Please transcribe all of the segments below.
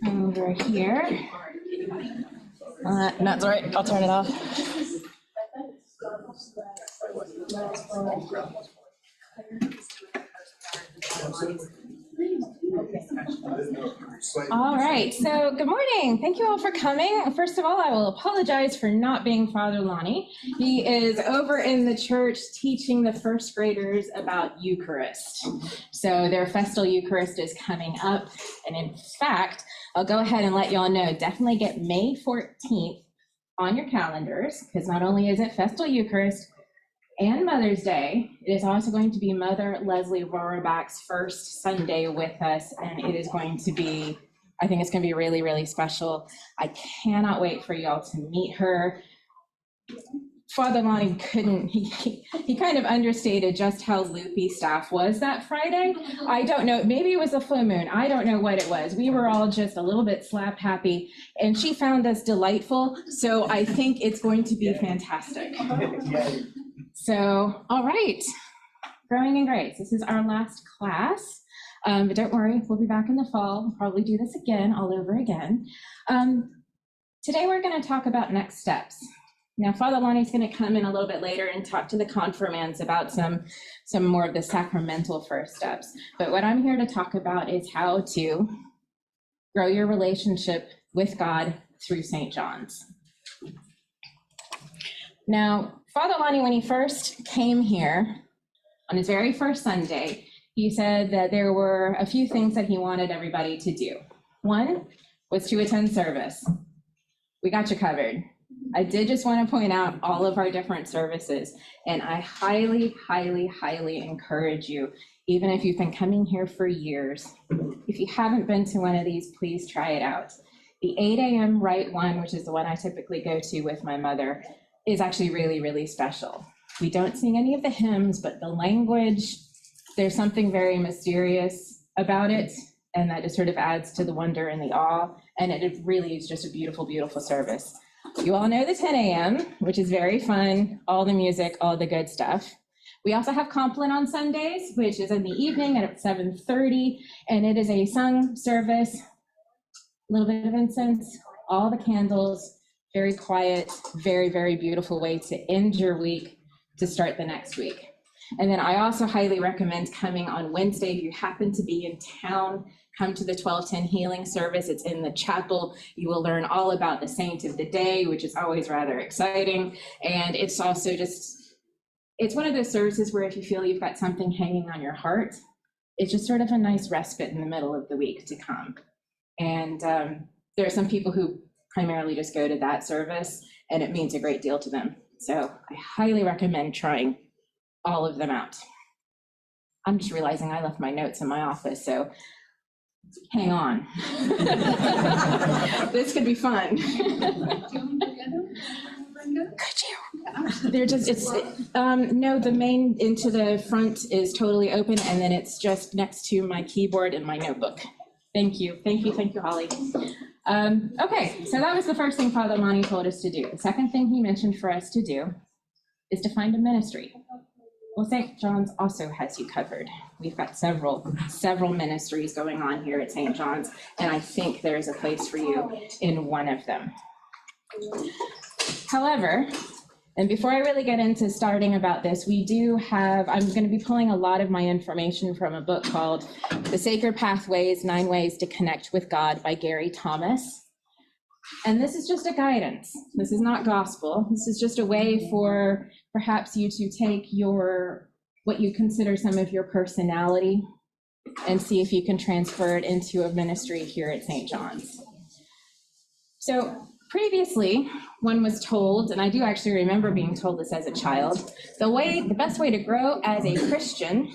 over here. No, that's all right. I'll turn it off. All right, so good morning. Thank you all for coming. First of all, I will apologize for not being Father Lonnie. He is over in the church teaching the first graders about Eucharist. So their festal Eucharist is coming up. And in fact, I'll go ahead and let you all know, definitely get May 14th on your calendars, because not only is it festal Eucharist and Mother's Day, it is also going to be Mother Leslie Rohraback's first Sunday with us, and it is going to be, I think it's going to be really, really special. I cannot wait for y'all to meet her. Father Lonnie couldn't, he kind of understated just how loopy staff was that Friday. I don't know, maybe it was a full moon. I don't know what it was. We were all just a little bit slap happy, and she found us delightful. So I think it's going to be fantastic. So, all right, Growing in Grace. This is our last class, but don't worry, we'll be back in the fall. We'll probably do this again, all over again. Today we're going to talk about next steps. Now, Father Lonnie's going to come in a little bit later and talk to the confirmands about some more of the sacramental first steps. But what I'm here to talk about is how to grow your relationship with God through St. John's. Now, Father Lonnie, when he first came here on his very first Sunday, he said that there were a few things that he wanted everybody to do. One was to attend service. We got you covered. I did just want to point out all of our different services, and I highly, highly, highly encourage you, even if you've been coming here for years, if you haven't been to one of these, please try it out. The 8 a.m. Rite one, which is the one I typically go to with my mother, is actually really, really special. We don't sing any of the hymns, but the language, there's something very mysterious about it, and that just sort of adds to the wonder and the awe, and it really is just a beautiful, beautiful service. You all know the 10 a.m., which is very fun, all the music, all the good stuff. We also have Compline on Sundays, which is in the evening at 7:30, and it is a sung service, a little bit of incense, all the candles, very quiet, very, very beautiful way to end your week to start the next week. And then I also highly recommend coming on Wednesday if you happen to be in town. Come to the 12:10 healing service. It's in the chapel. You will learn all about the saint of the day, which is always rather exciting. And it's also it's one of those services where if you feel you've got something hanging on your heart, it's just sort of a nice respite in the middle of the week to come. And there are some people who primarily just go to that service, and it means a great deal to them. So I highly recommend trying all of them out. I'm just realizing I left my notes in my office, so hang on. This could be fun. Could you? They're just, no, the main into the front is totally open, and then it's just next to my keyboard and my notebook. Thank you, thank you, thank you, Holly. Okay, so that was the first thing Father Lonnie told us to do. The second thing he mentioned for us to do is to find a ministry. Well, St. John's also has you covered. We've got several ministries going on here at St. John's, and I think there's a place for you in one of them. However, and before I really get into starting about this, we do have, I'm going to be pulling a lot of my information from a book called The Sacred Pathways, 9 Ways to Connect with God by Gary Thomas. And this is just a guidance. This is not gospel. This is just a way for perhaps you to take what you consider some of your personality and see if you can transfer it into a ministry here at St. John's. So previously, one was told, and I do actually remember being told this as a child, the best way to grow as a Christian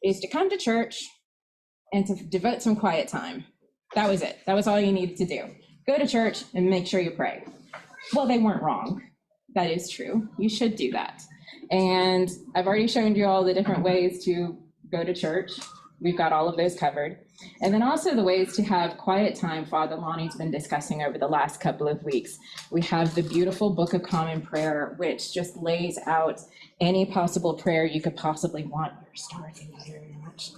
is to come to church and to devote some quiet time. That was it. That was all you needed to do. Go to church and make sure you pray. Well, they weren't wrong. That is true. You should do that. And I've already shown you all the different ways to go to church. We've got all of those covered. And then also the ways to have quiet time Father Lonnie's been discussing over the last couple of weeks. We have the beautiful Book of Common Prayer, which just lays out any possible prayer you could possibly want. Your stars are very much.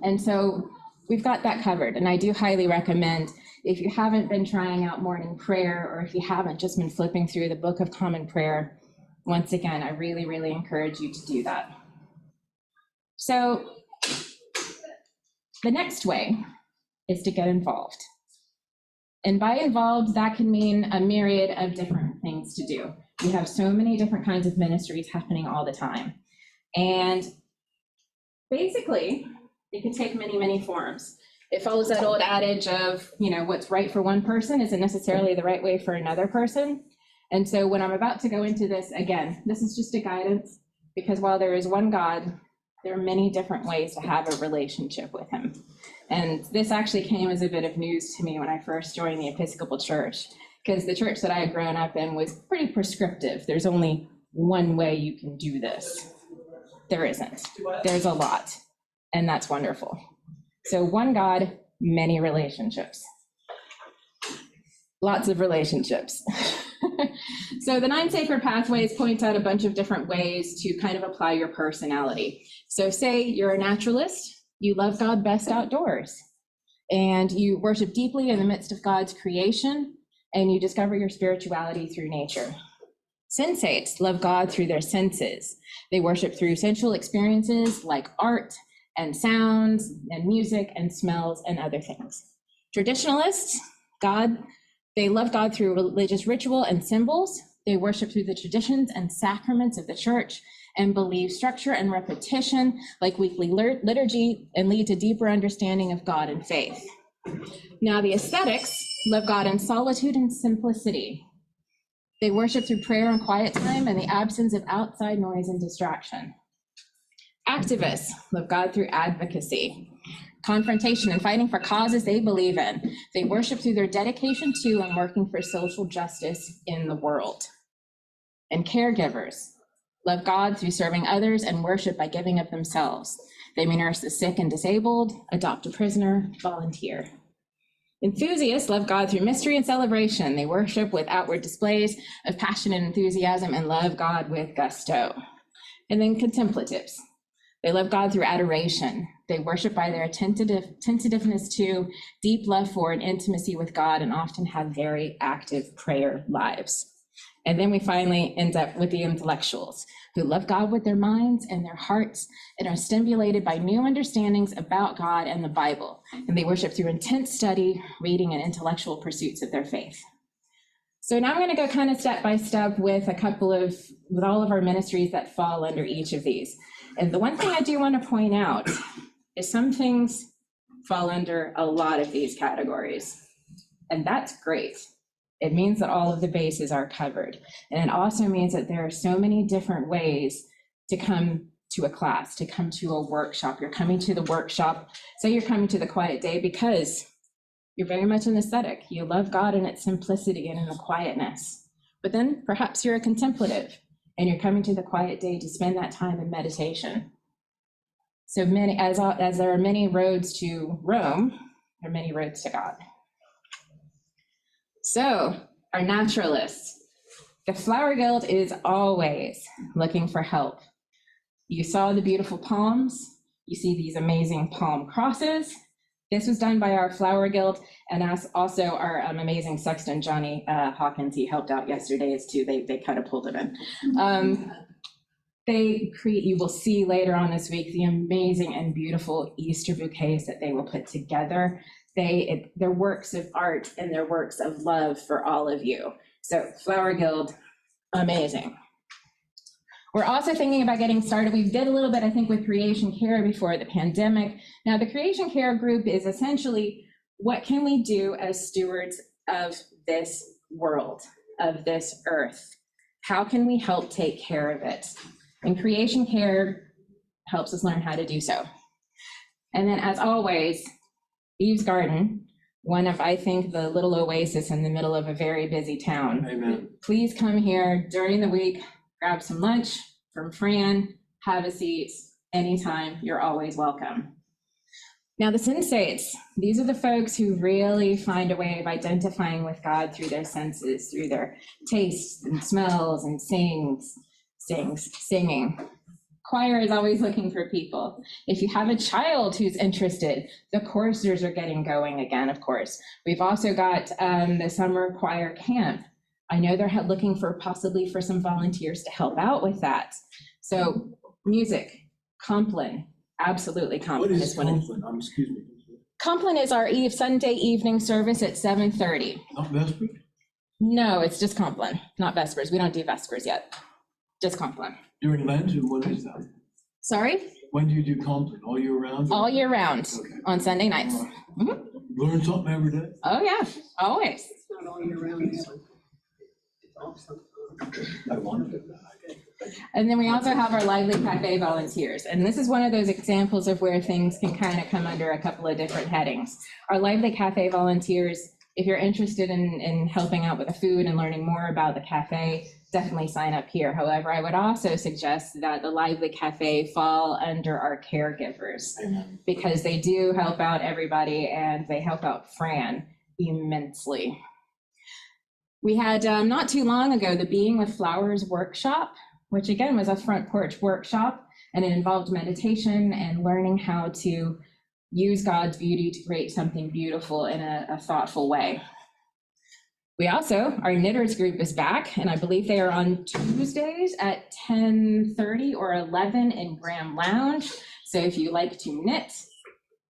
And so we've got that covered. And I do highly recommend, if you haven't been trying out morning prayer, or if you haven't just been flipping through the Book of Common Prayer, once again, I really, really encourage you to do that. So the next way is to get involved. And by involved, that can mean a myriad of different things to do. We have so many different kinds of ministries happening all the time. And basically, it can take many, many forms. It follows that old adage of, what's right for one person isn't necessarily the right way for another person. And so when I'm about to go into this, again, this is just a guidance, because while there is one God, there are many different ways to have a relationship with him. And this actually came as a bit of news to me when I first joined the Episcopal Church, because the church that I had grown up in was pretty prescriptive. There's only one way you can do this. There isn't. There's a lot, and that's wonderful. So one God, many relationships. Lots of relationships. So the 9 sacred pathways point out a bunch of different ways to kind of apply your personality. So say you're a naturalist, you love God best outdoors, and you worship deeply in the midst of God's creation, and you discover your spirituality through nature. Sensates love God through their senses. They worship through sensual experiences like art and sounds and music and smells and other things. Traditionalists, they love God through religious ritual and symbols. They worship through the traditions and sacraments of the church and believe structure and repetition like weekly liturgy and lead to deeper understanding of God and faith. Now the ascetics love God in solitude and simplicity. They worship through prayer and quiet time and the absence of outside noise and distraction. Activists love God through advocacy, confrontation, and fighting for causes they believe in. They worship through their dedication to and working for social justice in the world. And caregivers love God through serving others and worship by giving of themselves. They may nurse the sick and disabled, adopt a prisoner, volunteer. Enthusiasts love God through mystery and celebration. They worship with outward displays of passion and enthusiasm and love God with gusto. And then contemplatives. They love God through adoration. They worship by their attentiveness to, deep love for, and intimacy with God, and often have very active prayer lives. And then we finally end up with the intellectuals, who love God with their minds and their hearts and are stimulated by new understandings about God and the Bible. And they worship through intense study, reading, and intellectual pursuits of their faith. So now I'm going to go kind of step by step with with all of our ministries that fall under each of these. And the one thing I do want to point out is some things fall under a lot of these categories, and that's great. It means that all of the bases are covered. And it also means that there are so many different ways to come to a class, to come to a workshop. You're coming to the workshop, say you're coming to the quiet day because you're very much an ascetic. You love God in its simplicity and in the quietness. But then perhaps you're a contemplative and you're coming to the quiet day to spend that time in meditation. So as there are many roads to Rome, there are many roads to God. So our naturalists, the Flower Guild is always looking for help. You saw the beautiful palms. You see these amazing palm crosses. This was done by our Flower Guild, and also our amazing sexton, Johnny Hawkins. He helped out yesterday too. They kind of pulled him in. You will see later on this week the amazing and beautiful Easter bouquets that they will put together. They're works of art and they're works of love for all of you. So Flower Guild, amazing. We're also thinking about getting started. We did a little bit, I think, with Creation Care before the pandemic. Now, the Creation Care group is essentially, what can we do as stewards of this world, of this earth? How can we help take care of it? And Creation Care helps us learn how to do so. And then, as always, Eve's Garden, one of, I think, the little oasis in the middle of a very busy town. Amen. Please come here during the week, grab some lunch from Fran, have a seat anytime. You're always welcome. Now, the sensates, these are the folks who really find a way of identifying with God through their senses, through their tastes and smells and singing. Choir is always looking for people. If you have a child who's interested, the choristers are getting going again, of course. We've also got the summer choir camp. I know they're looking for possibly for some volunteers to help out with that. So music, Compline, absolutely Compline. What is Compline? Excuse me. Compline is our Sunday evening service at 7:30. Not Vespers? No, it's just Compline, not Vespers. We don't do Vespers yet, just Compline. During Lent, or what is that? Sorry? When do you do Compline? All year round? All year round, Okay. on Sunday nights. Mhm. Learn something every day? Oh, yeah, always. It's not all year round, so it's awesome. I wondered. And then we also have our Lively Cafe volunteers. And this is one of those examples of where things can kind of come under a couple of different headings. Our Lively Cafe volunteers, if you're interested in helping out with the food and learning more about the cafe, definitely sign up here. However, I would also suggest that the Lively Cafe fall under our caregivers, because they do help out everybody and they help out Fran immensely. We had not too long ago the Being with Flowers workshop, which again was a front porch workshop, and it involved meditation and learning how to use God's beauty to create something beautiful in a thoughtful way. We also, our knitters group is back, and I believe they are on Tuesdays at 10:30 or 11 in Graham Lounge. So if you like to knit,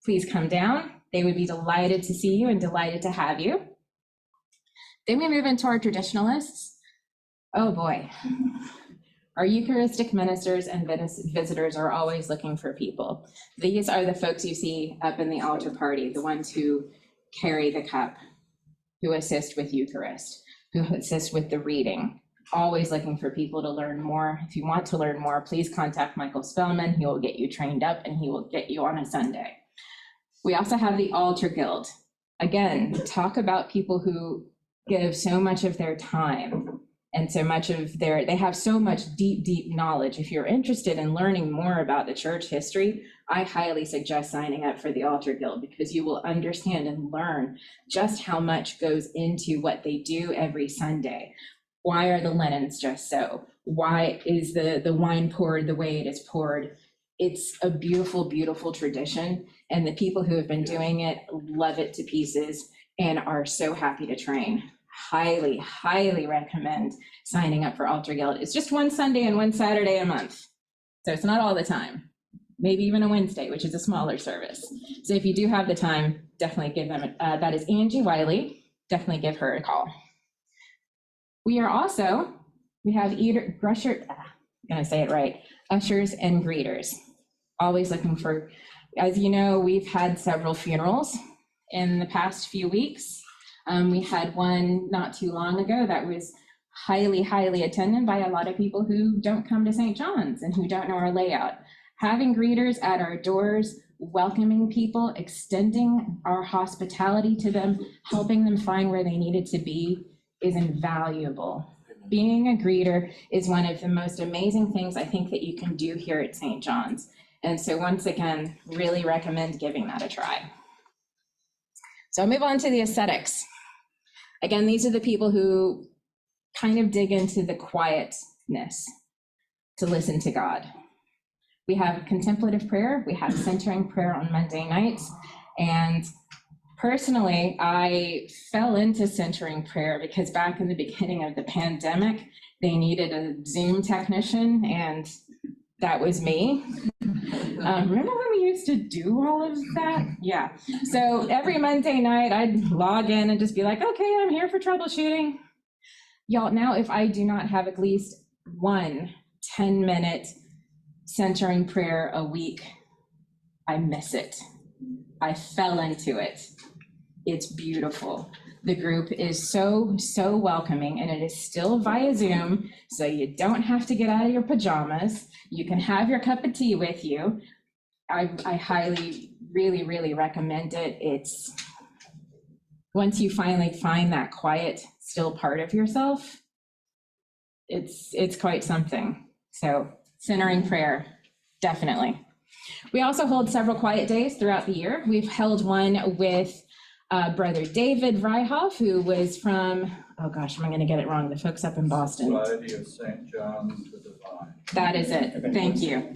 please come down. They would be delighted to see you and delighted to have you. Then we move into our traditionalists. Oh boy. Our Eucharistic ministers and visitors are always looking for people. These are the folks you see up in the altar party, the ones who carry the cup, who assist with Eucharist, who assist with the reading. Always looking for people to learn more. If you want to learn more, please contact Michael Spellman. He will get you trained up and he will get you on a Sunday. We also have the Altar Guild. Again, talk about people who give so much of their time and so much of they have so much deep knowledge. If you're interested in learning more about the church history, I highly suggest signing up for the Altar Guild, because you will understand and learn just how much goes into what they do every Sunday. Why are the linens just so? Why is the wine poured the way it is poured? It's a beautiful, beautiful tradition, and the people who have been doing it love it to pieces and are so happy to train. Highly, highly recommend signing up for Altar Guild. It's just one Sunday and one Saturday a month, so it's not all the time. Maybe even a Wednesday, which is a smaller service. So if you do have the time, definitely give them, that is Angie Wiley, definitely give her a call. We have ushers and greeters. Always looking for, as you know, we've had several funerals in the past few weeks. We had one not too long ago that was highly, highly attended by a lot of people who don't come to St. John's and who don't know our layout. Having greeters at our doors, welcoming people, extending our hospitality to them, helping them find where they needed to be is invaluable. Being a greeter is one of the most amazing things I think that you can do here at St. John's. And so once again, really recommend giving that a try. So I'll move on to the ascetics. Again, these are the people who kind of dig into the quietness to listen to God. We have contemplative prayer, we have centering prayer on Monday nights, and personally, I fell into centering prayer because back in the beginning of the pandemic, they needed a Zoom technician, and that was me. Remember when we used to do all of that? Yeah. So every Monday night, I'd log in and just be like, okay, I'm here for troubleshooting. Y'all, now if I do not have at least one 10-minute centering prayer a week, I miss it. I fell into it. It's beautiful. The group is so welcoming, and it is still via Zoom, so you don't have to get out of your pajamas. You can have your cup of tea with you. I highly, really recommend it. It's once you finally find that quiet, still part of yourself, it's quite something. So centering prayer, definitely. We also hold several quiet days throughout the year. We've held one with Brother David Vryhoff, who was from oh gosh, am I gonna get it wrong? The folks up in Boston. Society of St. John to the Vine. That is it. Thank you.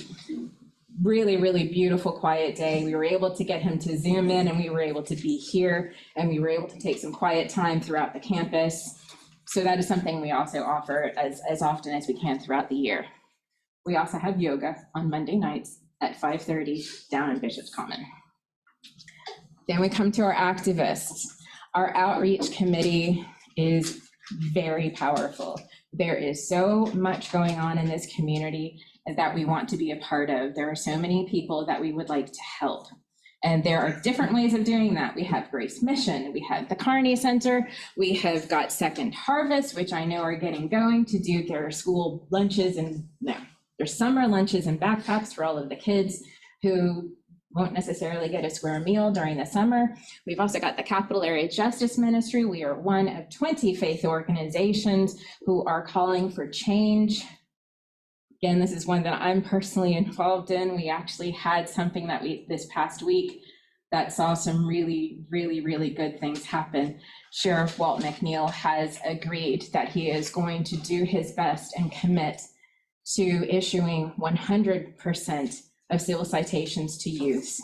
Really, really beautiful, quiet day. We were able to get him to Zoom in, and we were able to be here, and we were able to take some quiet time throughout the campus. So that is something we also offer as often as we can throughout the year. We also have yoga on Monday nights at 5:30 down in Bishop's Common. Then we come to our activists. Our outreach committee is very powerful. There is so much going on in this community that we want to be a part of. There are so many people that we would like to help. And there are different ways of doing that. We have Grace Mission, we have the Carney Center, we have got Second Harvest, which I know are getting going to do their school lunches and their summer lunches and backpacks for all of the kids who won't necessarily get a square meal during the summer. We've also got the Capital Area Justice Ministry. We are one of 20 faith organizations who are calling for change. Again, this is one that I'm personally involved in. We actually had something that this past week that saw some really, really, really good things happen. Sheriff Walt McNeil has agreed that he is going to do his best and commit to issuing 100% of civil citations to youths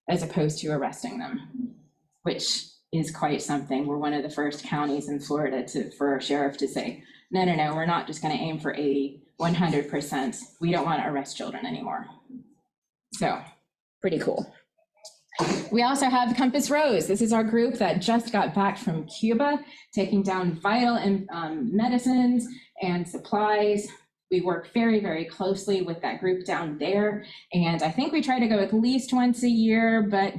as opposed to arresting them, which is quite something. We're one of the first counties in Florida for our sheriff to say, no, we're not just going to aim for 80. 100%. We don't want to arrest children anymore. So pretty cool. We also have Compass Rose. This is our group that just got back from Cuba, taking down vital medicines and supplies. We work very, very closely with that group down there. And I think we try to go at least once a year, but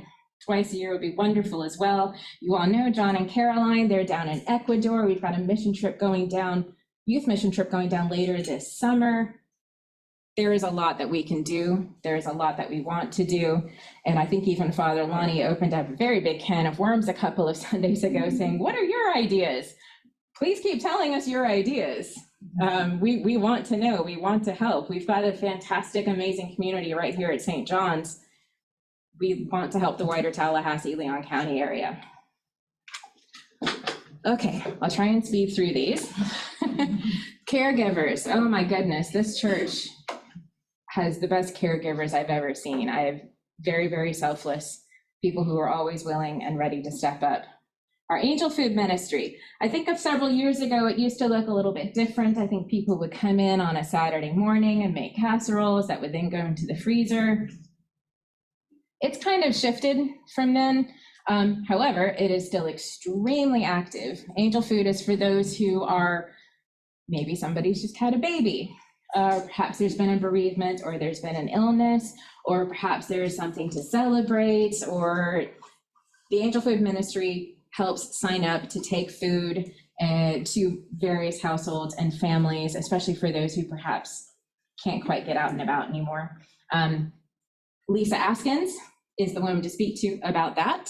twice a year would be wonderful as well. You all know John and Caroline, they're down in Ecuador. We've got a mission trip going down, youth mission trip going down later this summer. There is a lot that we can do. There's a lot that we want to do. And I think even Father Lonnie opened up a very big can of worms a couple of Sundays ago saying, what are your ideas? Please keep telling us your ideas. We want to know, we want to help. We've got a fantastic, amazing community right here at St. John's. We want to help the wider Tallahassee, Leon County area. Okay, I'll try and speed through these. Caregivers, oh my goodness, this church has the best caregivers I've ever seen. I have very, very selfless people who are always willing and ready to step up. Our Angel Food Ministry, I think of several years ago, it used to look a little bit different. I think people would come in on a Saturday morning and make casseroles that would then go into the freezer. It's kind of shifted from then. However, it is still extremely active. Angel Food is for those who are, maybe somebody's just had a baby, perhaps there's been a bereavement, or there's been an illness, or perhaps there is something to celebrate, or the Angel Food Ministry helps sign up to take food to various households and families, especially for those who perhaps can't quite get out and about anymore. Lisa Askins is the woman to speak to about that.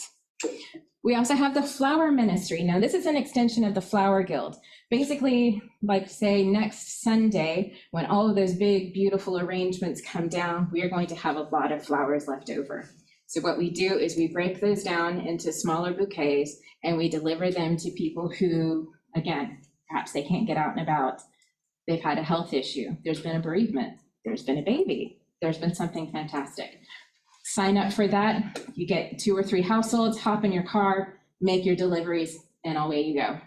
We also have the Flower Ministry. Now, this is an extension of the Flower Guild. Basically, like say next Sunday, when all of those big, beautiful arrangements come down, we are going to have a lot of flowers left over. So what we do is we break those down into smaller bouquets and we deliver them to people who, again, perhaps they can't get out and about. They've had a health issue. There's been a bereavement. There's been a baby. There's been something fantastic. Sign up for that. You get 2 or 3 households, hop in your car, make your deliveries, and away you go.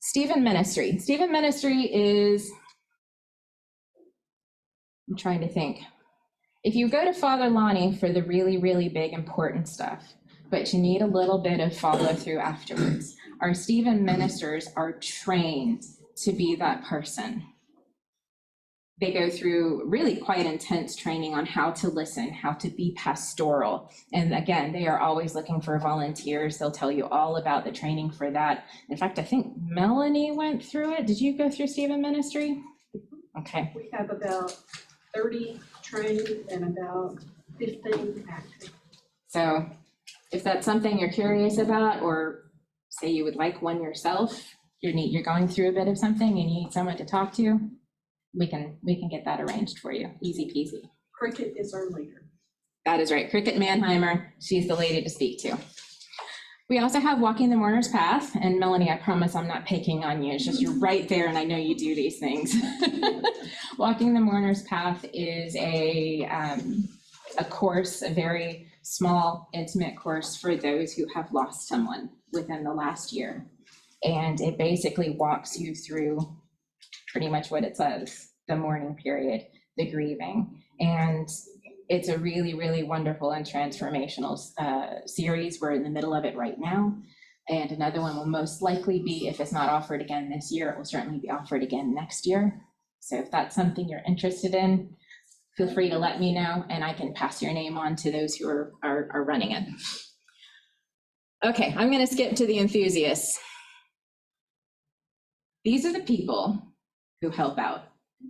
Stephen Ministry. Stephen Ministry is, I'm trying to think. If you go to Father Lonnie for the really, really big, important stuff, but you need a little bit of follow through afterwards, our Stephen ministers are trained to be that person. They go through really quite intense training on how to listen, how to be pastoral. And again, they are always looking for volunteers. They'll tell you all about the training for that. In fact, I think Melanie went through it. Did you go through Stephen Ministry? Okay. We have about 30 trained and about 15 active. So if that's something you're curious about, or say you would like one yourself, you're going through a bit of something and you need someone to talk to, we can get that arranged for you. Easy peasy. Cricket is our leader. That is right. Cricket Mannheimer. She's the lady to speak to. We also have Walking the Mourner's Path, and Melanie, I promise I'm not picking on you, it's just you're right there and I know you do these things. Walking the Mourner's Path is a course, a very small, intimate course for those who have lost someone within the last year. And it basically walks you through pretty much what it says, the mourning period, the grieving. And it's a really, really wonderful and transformational series. We're in the middle of it right now. And another one will most likely be, if it's not offered again this year, it will certainly be offered again next year. So if that's something you're interested in, feel free to let me know and I can pass your name on to those who are running it. Okay, I'm gonna skip to the enthusiasts. These are the people who help out.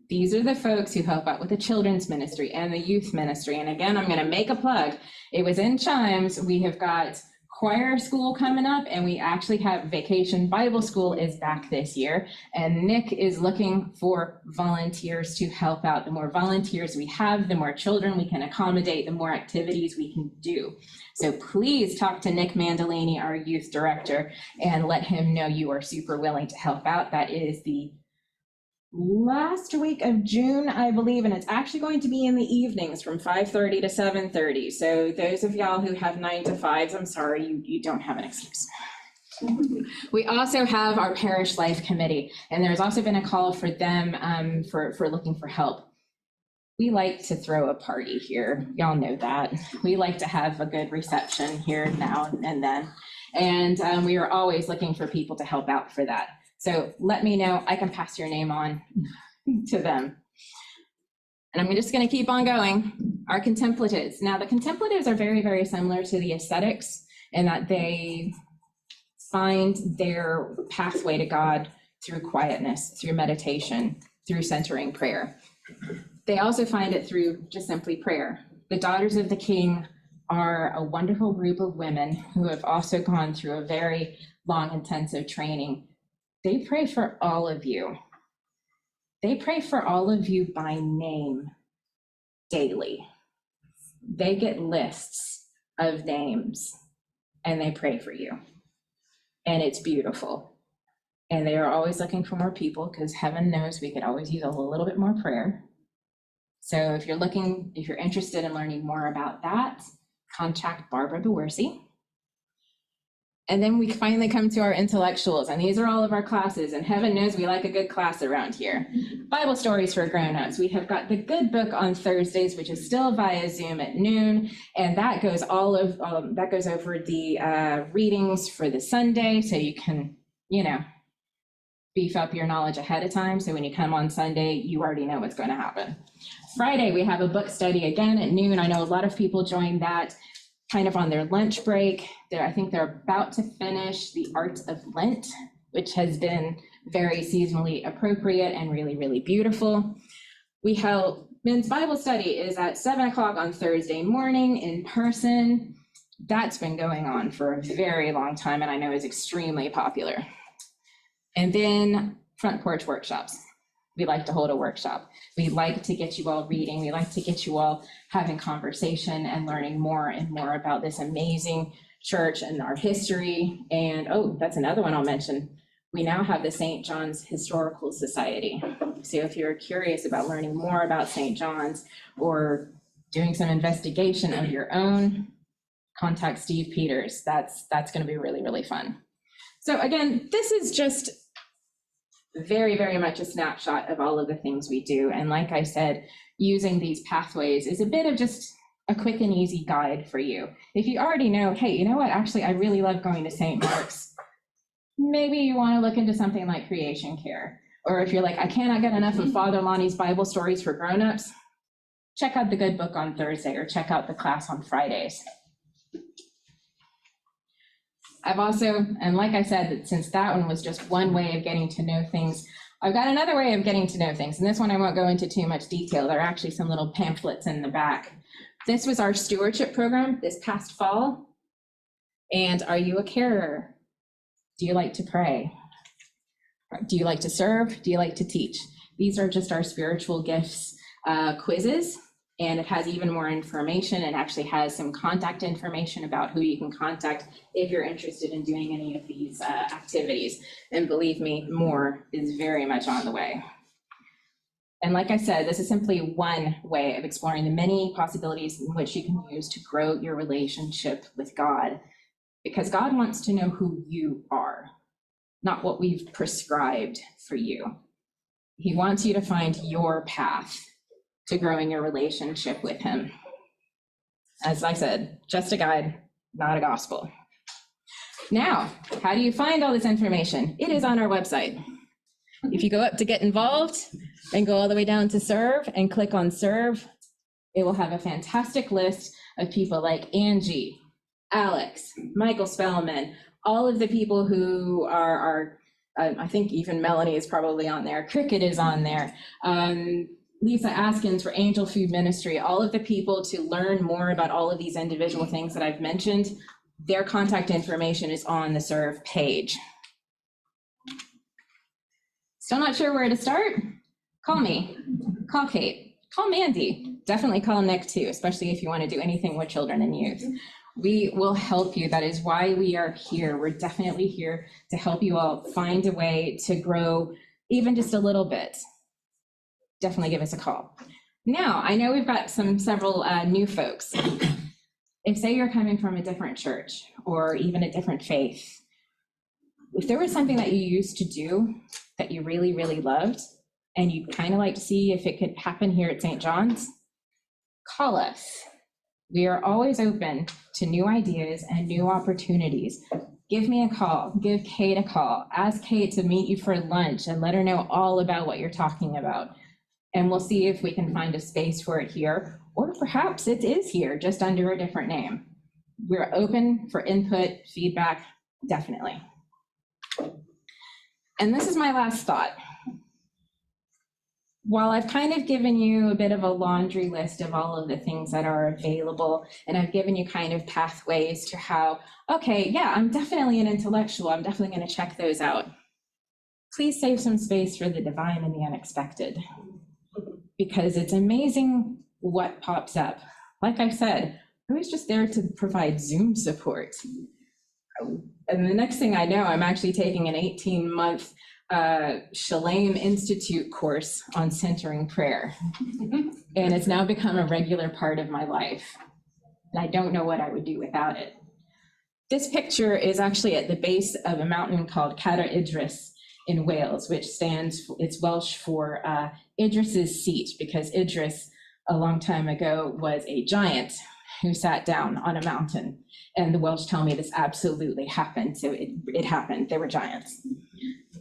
These are the folks who help out with the children's ministry and the youth ministry. And again, I'm going to make a plug. It was in Chimes. We have got choir school coming up, and we actually have Vacation Bible School is back this year. And Nick is looking for volunteers to help out. The more volunteers we have, the more children we can accommodate, the more activities we can do. So please talk to Nick Mandolini, our youth director, and let him know you are super willing to help out. That is the last week of June, I believe, and it's actually going to be in the evenings from 5:30 to 7:30. So those of y'all who have 9 to 5s, I'm sorry, you don't have an excuse. We also have our parish life committee, and there's also been a call for them for looking for help. We like to throw a party here. Y'all know that. We like to have a good reception here now and then. And we are always looking for people to help out for that. So let me know, I can pass your name on to them. And I'm just going to keep on going. Our contemplatives. Now the contemplatives are very, very similar to the ascetics in that they find their pathway to God through quietness, through meditation, through centering prayer. They also find it through just simply prayer. The Daughters of the King are a wonderful group of women who have also gone through a very long, intensive training. They pray for all of you. They pray for all of you by name daily. They get lists of names and they pray for you. And it's beautiful. And they are always looking for more people because heaven knows we could always use a little bit more prayer. So if you're interested in learning more about that, contact Barbara Bewersey. And then we finally come to our intellectuals, and these are all of our classes, and heaven knows we like a good class around here. Bible stories for grown-ups. We have got the Good Book on Thursdays, which is still via Zoom at noon, and that goes that goes over the readings for the Sunday, so you can, beef up your knowledge ahead of time. So when you come on Sunday, you already know what's going to happen. Friday, we have a book study again at noon. I know a lot of people join that kind of on their lunch break. I think they're about to finish The Art of Lent, which has been very seasonally appropriate and really, really beautiful. We held men's Bible study is at 7 o'clock on Thursday morning in person. That's been going on for a very long time and I know is extremely popular. And then front porch workshops. We like to hold a workshop. We like to get you all reading. We like to get you all having conversation and learning more and more about this amazing church and our history. And oh, that's another one I'll mention. We now have the St. John's Historical Society. So if you're curious about learning more about St. John's or doing some investigation of your own, contact Steve Peters. That's going to be really, really fun. So again, this is just very, very much a snapshot of all of the things we do. And like I said, using these pathways is a bit of just a quick and easy guide for you. If you already know, hey, you know what, actually, I really love going to St. Mark's. Maybe you want to look into something like Creation Care. Or if you're like, I cannot get enough of Father Lonnie's Bible stories for grownups, check out the Good Book on Thursday or check out the class on Fridays. I've also, and like I said, that since that one was just one way of getting to know things, I've got another way of getting to know things. And this one I won't go into too much detail. There are actually some little pamphlets in the back. This was our stewardship program this past fall. And are you a carer? Do you like to pray? Do you like to serve? Do you like to teach? These are just our spiritual gifts quizzes. And it has even more information and actually has some contact information about who you can contact if you're interested in doing any of these activities. And believe me, more is very much on the way. And like I said, this is simply one way of exploring the many possibilities in which you can use to grow your relationship with God, because God wants to know who you are, not what we've prescribed for you. He wants you to find your path to growing your relationship with him. As I said, just a guide, not a gospel. Now, how do you find all this information? It is on our website. If you go up to get involved and go all the way down to serve and click on serve, it will have a fantastic list of people like Angie, Alex, Michael Spellman, all of the people who are I think even Melanie is probably on there. Cricket is on there. Lisa Askins for Angel Food Ministry, all of the people to learn more about all of these individual things that I've mentioned, their contact information is on the serve page. Still not sure where to start? Call me, call Kate, call Mandy, definitely call Nick too, especially if you want to do anything with children and youth. We will help you. That is why we are here. We're definitely here to help you all find a way to grow even just a little bit. Definitely give us a call. Now, I know we've got several new folks. If say you're coming from a different church or even a different faith, if there was something that you used to do that you really, really loved, and you'd kind of like to see if it could happen here at St. John's, call us. We are always open to new ideas and new opportunities. Give me a call, give Kate a call, ask Kate to meet you for lunch and let her know all about what you're talking about. And we'll see if we can find a space for it here, or perhaps it is here, just under a different name. We're open for input, feedback, definitely. And this is my last thought. While I've kind of given you a bit of a laundry list of all of the things that are available, and I've given you kind of pathways to how, okay, yeah, I'm definitely an intellectual, I'm definitely going to check those out. Please save some space for the divine and the unexpected, because it's amazing what pops up. Like I said, I was just there to provide Zoom support. And the next thing I know, I'm actually taking an 18-month Shalem Institute course on centering prayer. And it's now become a regular part of my life. And I don't know what I would do without it. This picture is actually at the base of a mountain called Cadair Idris in Wales, which it's Welsh for Idris's seat, because Idris, a long time ago, was a giant who sat down on a mountain. And the Welsh tell me this absolutely happened. So it happened, there were giants.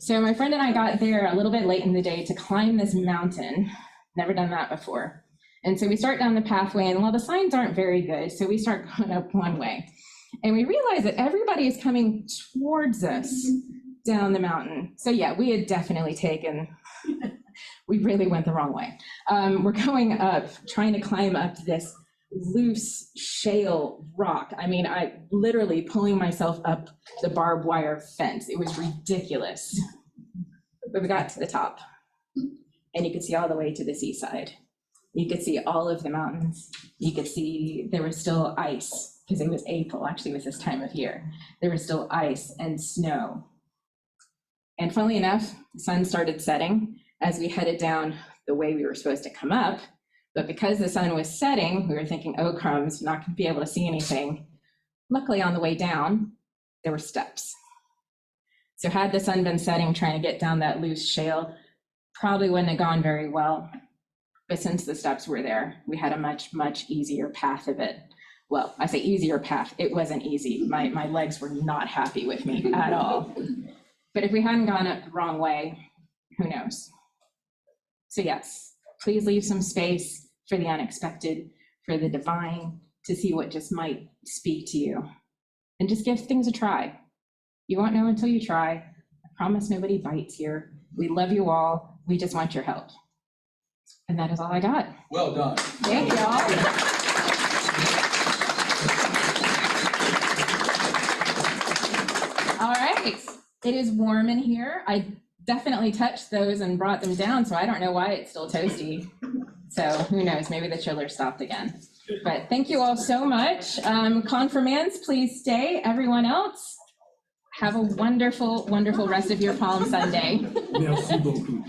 So my friend and I got there a little bit late in the day to climb this mountain. Never done that before. And so we start down the pathway, and well, the signs aren't very good. So we start going up one way. And we realize that everybody is coming towards us down the mountain. So yeah, we had definitely we really went the wrong way. We're going up, trying to climb up this loose shale rock. I mean, I literally pulling myself up the barbed wire fence. It was ridiculous. But we got to the top, and you could see all the way to the seaside. You could see all of the mountains. You could see there was still ice, because it was April, actually it was this time of year. There was still ice and snow. And funnily enough, the sun started setting as we headed down the way we were supposed to come up. But because the sun was setting, we were thinking, oh crumbs, not going to be able to see anything. Luckily, on the way down, there were steps. So had the sun been setting, trying to get down that loose shale, probably wouldn't have gone very well. But since the steps were there, we had a much, much easier path of it. Well, I say easier path, it wasn't easy. My legs were not happy with me at all. But if we hadn't gone up the wrong way, who knows? So yes, please leave some space for the unexpected, for the divine, to see what just might speak to you. And just give things a try. You won't know until you try. I promise nobody bites here. We love you all. We just want your help. And that is all I got. Well done. Thank you all. All right, it is warm in here. I definitely touched those and brought them down, so I don't know why it's still toasty. So who knows, maybe the chiller stopped again. But thank you all so much. Confirmands, please stay. Everyone else, have a wonderful, wonderful rest of your Palm Sunday. Merci beaucoup.